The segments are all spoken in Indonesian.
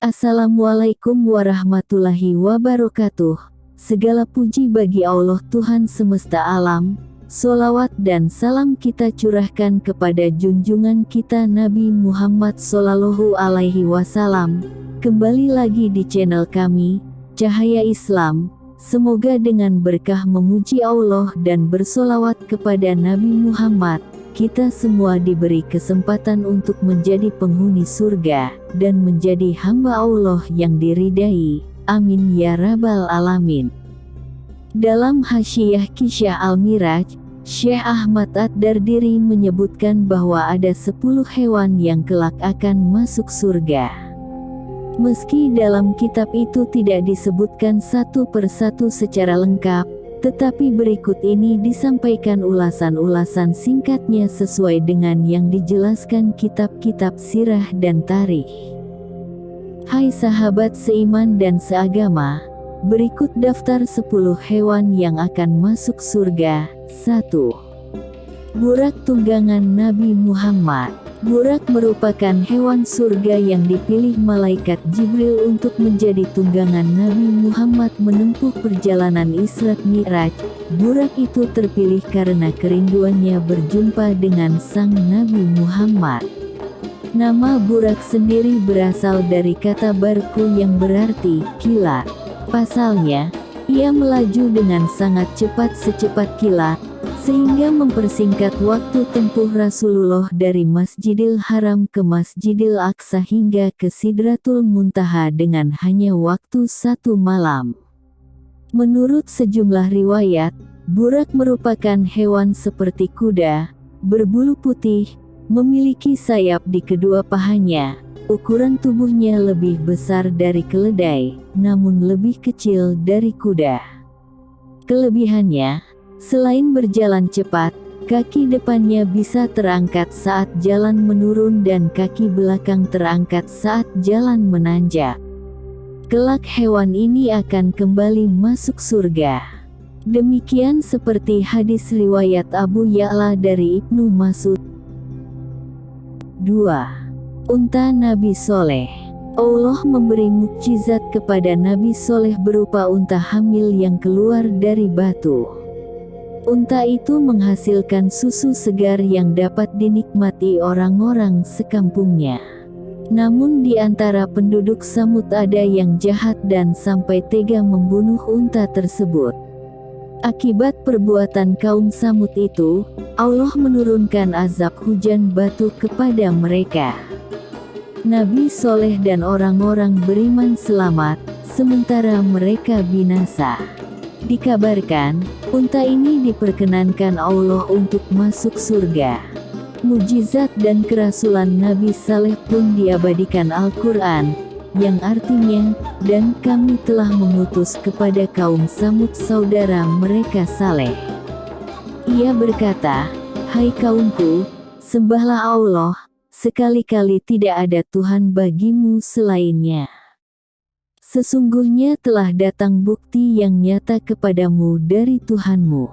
Assalamualaikum warahmatullahi wabarakatuh. Segala puji bagi Allah Tuhan semesta alam. Sholawat dan salam kita curahkan kepada junjungan kita Nabi Muhammad Sallallahu Alaihi Wasallam. Kembali lagi di channel kami, Cahaya Islam. Semoga dengan berkah memuji Allah dan bersolawat kepada Nabi Muhammad, kita semua diberi kesempatan untuk menjadi penghuni surga, dan menjadi hamba Allah yang diridai. Amin ya rabbal alamin. Dalam Hasyiah Kisah Al-Miraj, Syekh Ahmad Ad-Dardiri menyebutkan bahwa ada 10 hewan yang kelak akan masuk surga. Meski dalam kitab itu tidak disebutkan satu persatu secara lengkap, tetapi berikut ini disampaikan ulasan-ulasan singkatnya sesuai dengan yang dijelaskan kitab-kitab sirah dan tarikh. Hai sahabat seiman dan seagama, berikut daftar 10 hewan yang akan masuk surga. 1. Burak tunggangan Nabi Muhammad. Burak merupakan hewan surga yang dipilih malaikat Jibril untuk menjadi tunggangan Nabi Muhammad menempuh perjalanan Isra Mi'raj. Burak itu terpilih karena kerinduannya berjumpa dengan sang Nabi Muhammad. Nama burak sendiri berasal dari kata barku yang berarti kilat. Pasalnya, ia melaju dengan sangat cepat secepat kilat, sehingga mempersingkat waktu tempuh Rasulullah dari Masjidil Haram ke Masjidil Aqsa hingga ke Sidratul Muntaha dengan hanya waktu 1 malam. Menurut sejumlah riwayat, burak merupakan hewan seperti kuda, berbulu putih, memiliki sayap di kedua pahanya. Ukuran tubuhnya lebih besar dari keledai, namun lebih kecil dari kuda. Kelebihannya, selain berjalan cepat, kaki depannya bisa terangkat saat jalan menurun dan kaki belakang terangkat saat jalan menanjak. Kelak hewan ini akan kembali masuk surga. Demikian seperti hadis riwayat Abu Ya'la dari Ibnu Mas'ud. 2. Unta Nabi Soleh. Allah memberi mukjizat kepada Nabi Soleh berupa unta hamil yang keluar dari batu. Unta itu menghasilkan susu segar yang dapat dinikmati orang-orang sekampungnya. Namun di antara penduduk Samud ada yang jahat dan sampai tega membunuh unta tersebut. Akibat perbuatan kaum Samud itu, Allah menurunkan azab hujan batu kepada mereka. Nabi Soleh dan orang-orang beriman selamat, sementara mereka binasa. Dikabarkan, unta ini diperkenankan Allah untuk masuk surga. Mujizat dan kerasulan Nabi Saleh pun diabadikan Al-Quran, yang artinya, dan kami telah mengutus kepada kaum Samud saudara mereka Saleh. Ia berkata, hai kaumku, sembahlah Allah, sekali-kali tidak ada Tuhan bagimu selainnya. Sesungguhnya telah datang bukti yang nyata kepadamu dari Tuhanmu.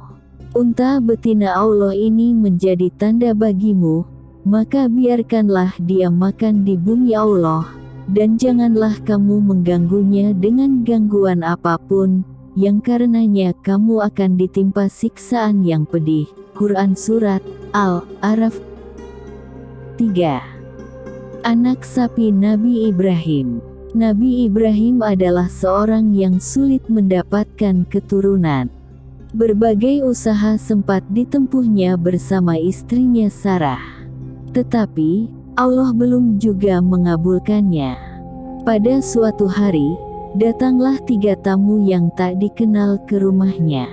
Unta betina Allah ini menjadi tanda bagimu, maka biarkanlah dia makan di bumi Allah, dan janganlah kamu mengganggunya dengan gangguan apapun, yang karenanya kamu akan ditimpa siksaan yang pedih. Quran Surat Al-A'raf 3. Anak sapi Nabi Ibrahim. Nabi Ibrahim adalah seorang yang sulit mendapatkan keturunan. Berbagai usaha sempat ditempuhnya bersama istrinya Sarah. Tetapi, Allah belum juga mengabulkannya. Pada suatu hari, datanglah 3 tamu yang tak dikenal ke rumahnya.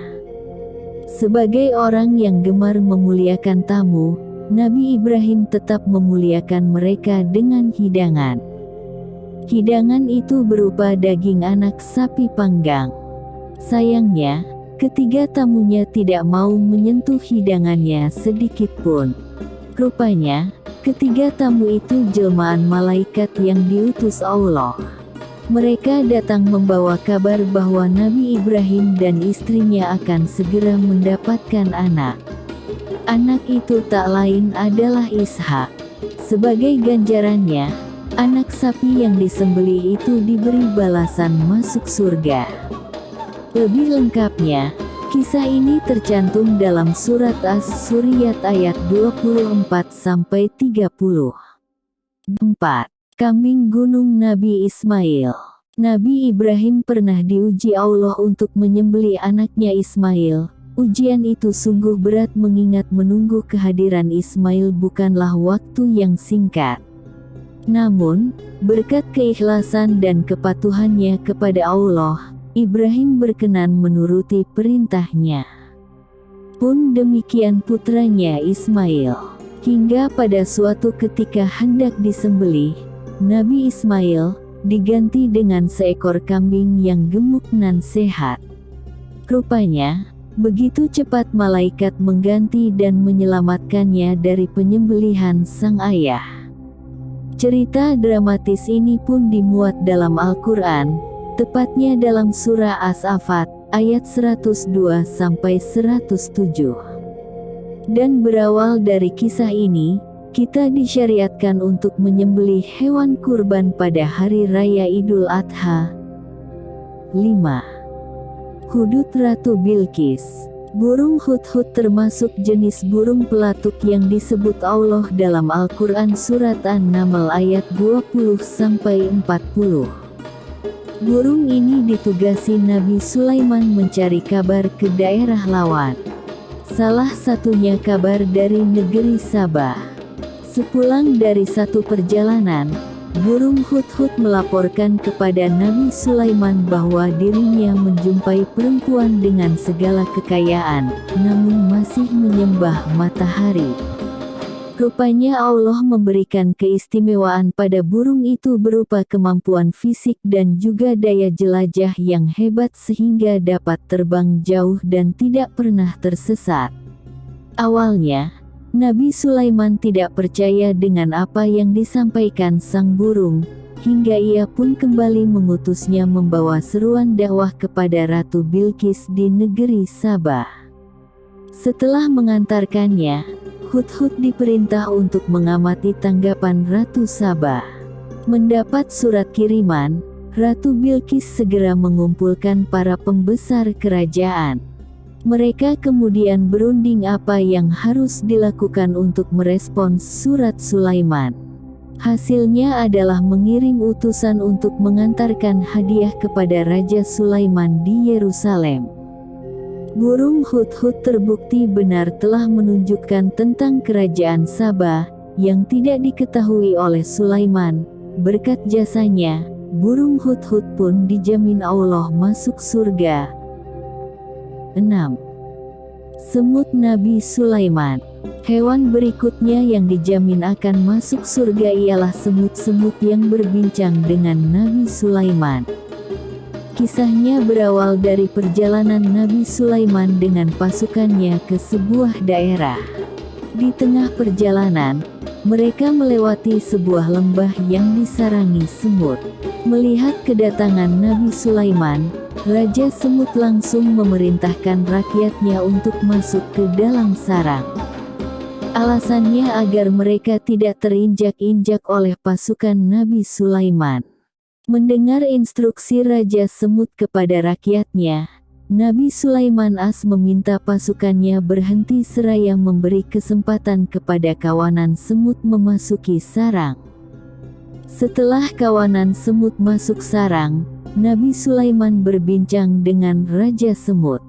Sebagai orang yang gemar memuliakan tamu, Nabi Ibrahim tetap memuliakan mereka dengan hidangan. Hidangan itu berupa daging anak sapi panggang. Sayangnya, ketiga tamunya tidak mau menyentuh hidangannya sedikit pun. Rupanya, ketiga tamu itu jelmaan malaikat yang diutus Allah. Mereka datang membawa kabar bahwa Nabi Ibrahim dan istrinya akan segera mendapatkan anak. Anak itu tak lain adalah Ishak. Sebagai ganjarannya, Anak sapi yang disembelih itu diberi balasan masuk surga. Lebih lengkapnya, kisah ini tercantum dalam surat As-Suriyat ayat 24-30. 4. Kambing gunung Nabi Ismail. Nabi Ibrahim pernah diuji Allah untuk menyembelih anaknya Ismail. Ujian itu sungguh berat mengingat menunggu kehadiran Ismail bukanlah waktu yang singkat. Namun, berkat keikhlasan dan kepatuhannya kepada Allah, Ibrahim berkenan menuruti perintahnya. Pun demikian putranya Ismail. Hingga pada suatu ketika hendak disembelih, Nabi Ismail diganti dengan seekor kambing yang gemuk nan sehat. Rupanya, begitu cepat malaikat mengganti dan menyelamatkannya dari penyembelihan sang ayah. Cerita dramatis ini pun dimuat dalam Al-Quran, tepatnya dalam surah As-Saffat, ayat 102-107. Dan berawal dari kisah ini, kita disyariatkan untuk menyembelih hewan kurban pada hari raya Idul Adha. 5. Hudud Ratu Bilqis. Burung hudhud termasuk jenis burung pelatuk yang disebut Allah dalam Al-Quran surat An-Naml ayat 20-40. Burung ini ditugasi Nabi Sulaiman mencari kabar ke daerah lawan. Salah satunya kabar dari negeri Sabah. Sepulang dari satu perjalanan, burung hudhud melaporkan kepada Nabi Sulaiman bahwa dirinya menjumpai perempuan dengan segala kekayaan, namun masih menyembah matahari. Rupanya Allah memberikan keistimewaan pada burung itu berupa kemampuan fisik dan juga daya jelajah yang hebat sehingga dapat terbang jauh dan tidak pernah tersesat. Awalnya, Nabi Sulaiman tidak percaya dengan apa yang disampaikan sang burung, hingga ia pun kembali mengutusnya membawa seruan dakwah kepada Ratu Bilqis di negeri Sabah. Setelah mengantarkannya, hudhud diperintah untuk mengamati tanggapan Ratu Sabah. Mendapat surat kiriman, Ratu Bilqis segera mengumpulkan para pembesar kerajaan. Mereka kemudian berunding apa yang harus dilakukan untuk merespons surat Sulaiman. Hasilnya adalah mengirim utusan untuk mengantarkan hadiah kepada Raja Sulaiman di Yerusalem. Burung hudhud terbukti benar telah menunjukkan tentang kerajaan Sabah, yang tidak diketahui oleh Sulaiman. Berkat jasanya, burung hudhud pun dijamin Allah masuk surga. 6. Semut Nabi Sulaiman. Hewan berikutnya yang dijamin akan masuk surga ialah semut-semut yang berbincang dengan Nabi Sulaiman. Kisahnya berawal dari perjalanan Nabi Sulaiman dengan pasukannya ke sebuah daerah. Di tengah perjalanan, mereka melewati sebuah lembah yang disarangi semut. Melihat kedatangan Nabi Sulaiman, Raja Semut langsung memerintahkan rakyatnya untuk masuk ke dalam sarang. Alasannya agar mereka tidak terinjak-injak oleh pasukan Nabi Sulaiman. Mendengar instruksi Raja Semut kepada rakyatnya, Nabi Sulaiman meminta pasukannya berhenti seraya memberi kesempatan kepada kawanan semut memasuki sarang. Setelah kawanan semut masuk sarang, Nabi Sulaiman berbincang dengan Raja Semut.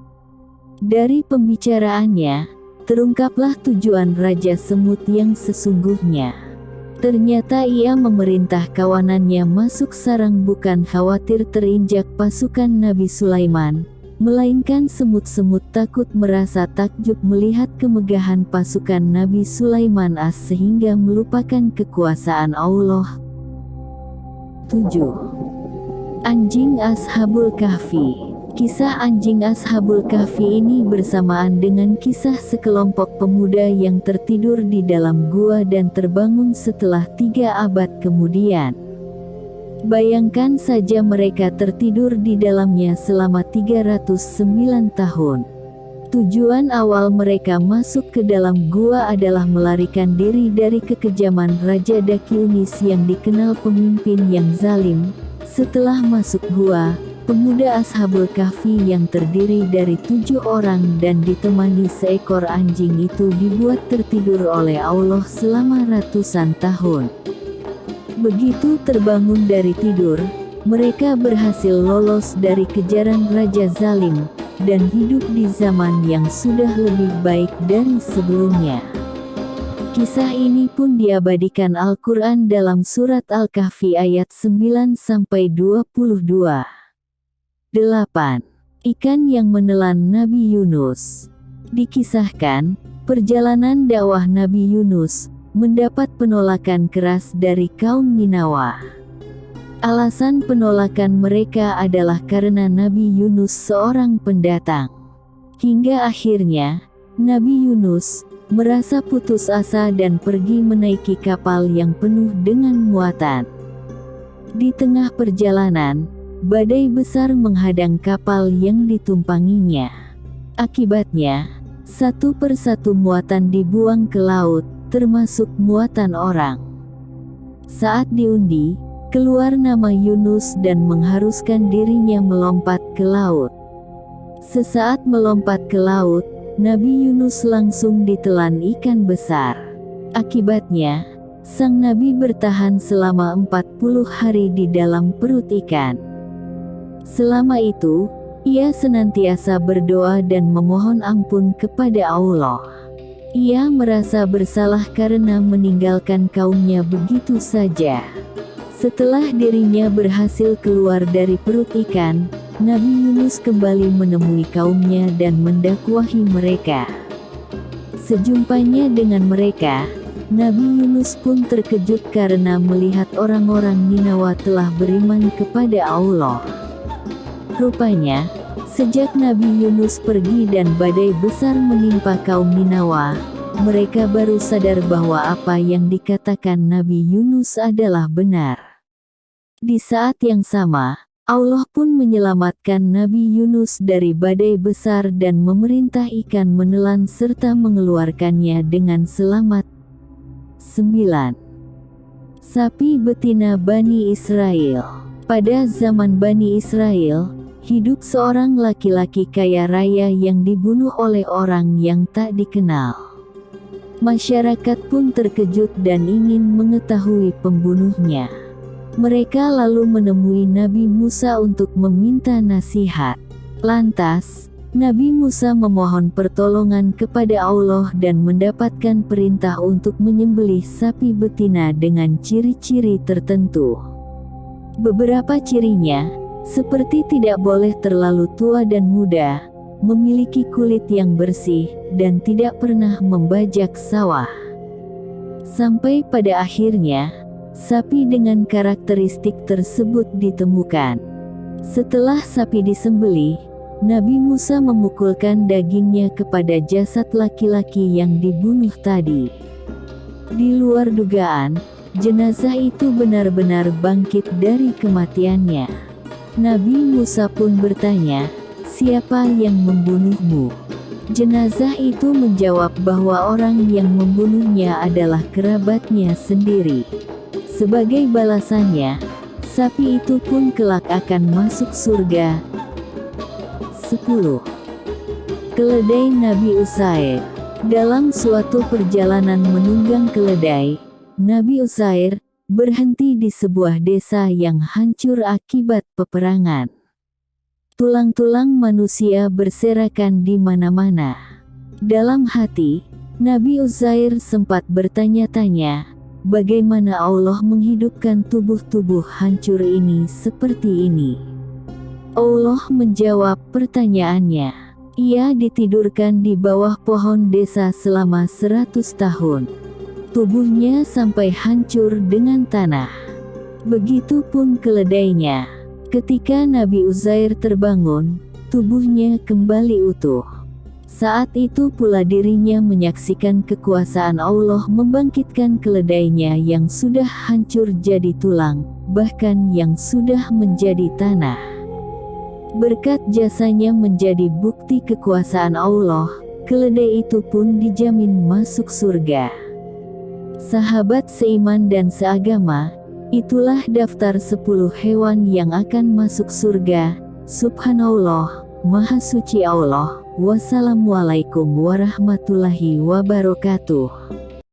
Dari pembicaraannya, terungkaplah tujuan Raja Semut yang sesungguhnya. Ternyata ia memerintah kawanannya masuk sarang bukan khawatir terinjak pasukan Nabi Sulaiman, melainkan semut-semut takut merasa takjub melihat kemegahan pasukan Nabi Sulaiman sehingga melupakan kekuasaan Allah. 7. Anjing Ashabul Kahfi. Kisah anjing Ashabul Kahfi ini bersamaan dengan kisah sekelompok pemuda yang tertidur di dalam gua dan terbangun setelah 3 abad kemudian. Bayangkan saja mereka tertidur di dalamnya selama 309 tahun. Tujuan awal mereka masuk ke dalam gua adalah melarikan diri dari kekejaman Raja Dakiunis yang dikenal pemimpin yang zalim. Setelah masuk gua, pemuda Ashabul Kahfi yang terdiri dari 7 orang dan ditemani seekor anjing itu dibuat tertidur oleh Allah selama ratusan tahun. Begitu terbangun dari tidur, mereka berhasil lolos dari kejaran Raja Zalim, dan hidup di zaman yang sudah lebih baik dari sebelumnya. Kisah ini pun diabadikan Al-Quran dalam surat Al-Kahfi ayat 9-22. 8. Ikan yang menelan Nabi Yunus. Dikisahkan, perjalanan dakwah Nabi Yunus mendapat penolakan keras dari kaum Ninawa. Alasan penolakan mereka adalah karena Nabi Yunus seorang pendatang. Hingga akhirnya, Nabi Yunus merasa putus asa dan pergi menaiki kapal yang penuh dengan muatan. Di tengah perjalanan, badai besar menghadang kapal yang ditumpanginya. Akibatnya, satu persatu muatan dibuang ke laut, termasuk muatan orang. Saat diundi, keluar nama Yunus dan mengharuskan dirinya melompat ke laut. Sesaat melompat ke laut, Nabi Yunus langsung ditelan ikan besar. Akibatnya, sang Nabi bertahan selama 40 hari di dalam perut ikan. Selama itu, ia senantiasa berdoa dan memohon ampun kepada Allah. Ia merasa bersalah karena meninggalkan kaumnya begitu saja. Setelah dirinya berhasil keluar dari perut ikan, Nabi Yunus kembali menemui kaumnya dan mendakwahi mereka. Sejumpanya dengan mereka, Nabi Yunus pun terkejut karena melihat orang-orang Ninawa telah beriman kepada Allah. Rupanya, sejak Nabi Yunus pergi dan badai besar menimpa kaum Ninawa, mereka baru sadar bahwa apa yang dikatakan Nabi Yunus adalah benar. Di saat yang sama, Allah pun menyelamatkan Nabi Yunus dari badai besar dan memerintah ikan menelan serta mengeluarkannya dengan selamat. 9. Sapi betina Bani Israel. Pada zaman Bani Israel, hidup seorang laki-laki kaya raya yang dibunuh oleh orang yang tak dikenal. Masyarakat pun terkejut dan ingin mengetahui pembunuhnya. Mereka lalu menemui Nabi Musa untuk meminta nasihat. Lantas, Nabi Musa memohon pertolongan kepada Allah dan mendapatkan perintah untuk menyembelih sapi betina dengan ciri-ciri tertentu. Beberapa cirinya, seperti tidak boleh terlalu tua dan muda, memiliki kulit yang bersih, dan tidak pernah membajak sawah. Sampai pada akhirnya, sapi dengan karakteristik tersebut ditemukan. Setelah sapi disembelih, Nabi Musa memukulkan dagingnya kepada jasad laki-laki yang dibunuh tadi. Di luar dugaan, jenazah itu benar-benar bangkit dari kematiannya. Nabi Musa pun bertanya, "Siapa yang membunuhmu?" Jenazah itu menjawab bahwa orang yang membunuhnya adalah kerabatnya sendiri. Sebagai balasannya, sapi itu pun kelak akan masuk surga. 10. Keledai Nabi Uzair. Dalam suatu perjalanan menunggang keledai, Nabi Uzair berhenti di sebuah desa yang hancur akibat peperangan. Tulang-tulang manusia berserakan di mana-mana. Dalam hati, Nabi Uzair sempat bertanya-tanya, bagaimana Allah menghidupkan tubuh-tubuh hancur ini seperti ini? Allah menjawab pertanyaannya. Ia ditidurkan di bawah pohon desa selama 100 tahun. Tubuhnya sampai hancur dengan tanah. Begitupun keledainya. Ketika Nabi Uzair terbangun, tubuhnya kembali utuh. Saat itu pula dirinya menyaksikan kekuasaan Allah membangkitkan keledainya yang sudah hancur jadi tulang, bahkan yang sudah menjadi tanah. Berkat jasanya menjadi bukti kekuasaan Allah, keledai itu pun dijamin masuk surga. Sahabat seiman dan seagama, itulah daftar 10 hewan yang akan masuk surga. Subhanallah, Maha Suci Allah. Wassalamualaikum warahmatullahi wabarakatuh.